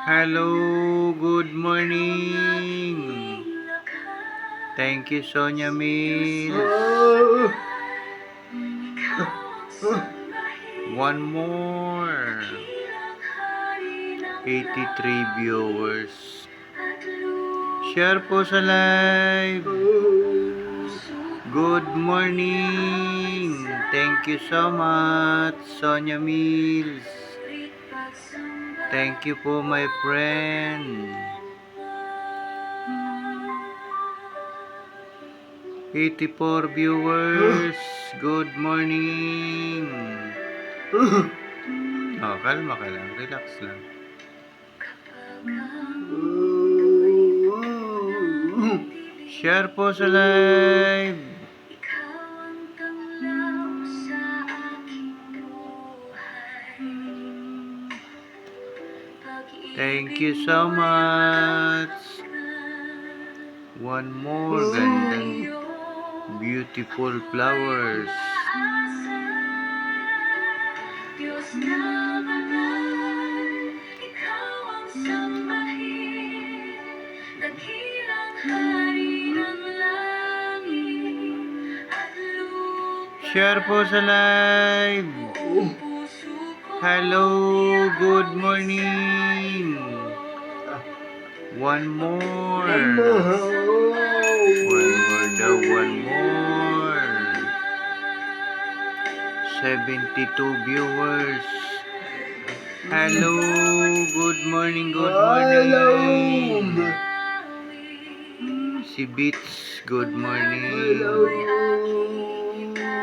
Hello, good morning. Thank you, Sonia Mills. One more. 83 viewers. Share po sa live. Good morning. Thank you so much, Sonia Mills. Thank you po, my friend. 84 viewers. Good morning. Oh, kalma ka lang. Relax lang. Share po sa live. Thank you so much. One more gandang beautiful flowers. Share po sa live. Hello, good morning. One more. One more. 72 viewers. Hello, good morning, good morning. Si Beats, good morning.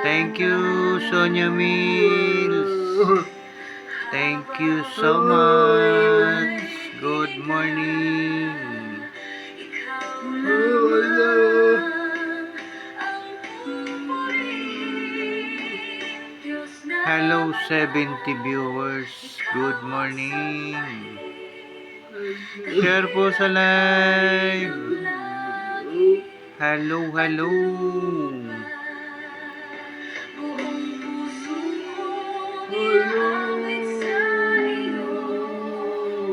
Thank you, Sonia Mills. Thank you so much. Good morning. Hello, 70 viewers. Good morning. Share po sa live. Hello, hello.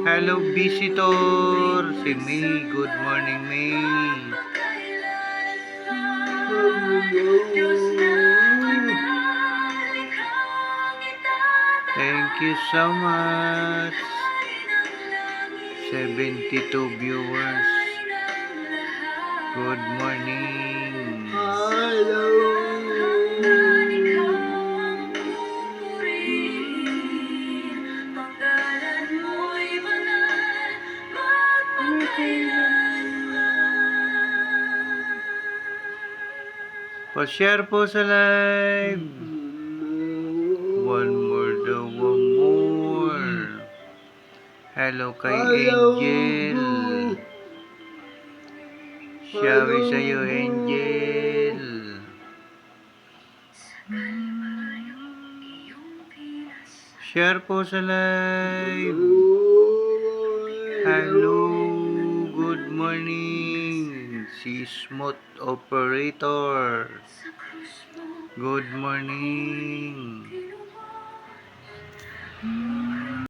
Hello, visitor. Si May. Good morning, May. Thank you so much. 72 viewers. Good morning. Pa-share po sa live. One more daw, one more. Hello kay Angel. Shawi sa'yo, Angel. Share po sa live. Hello, good morning. Si Smooth Operator. Good morning.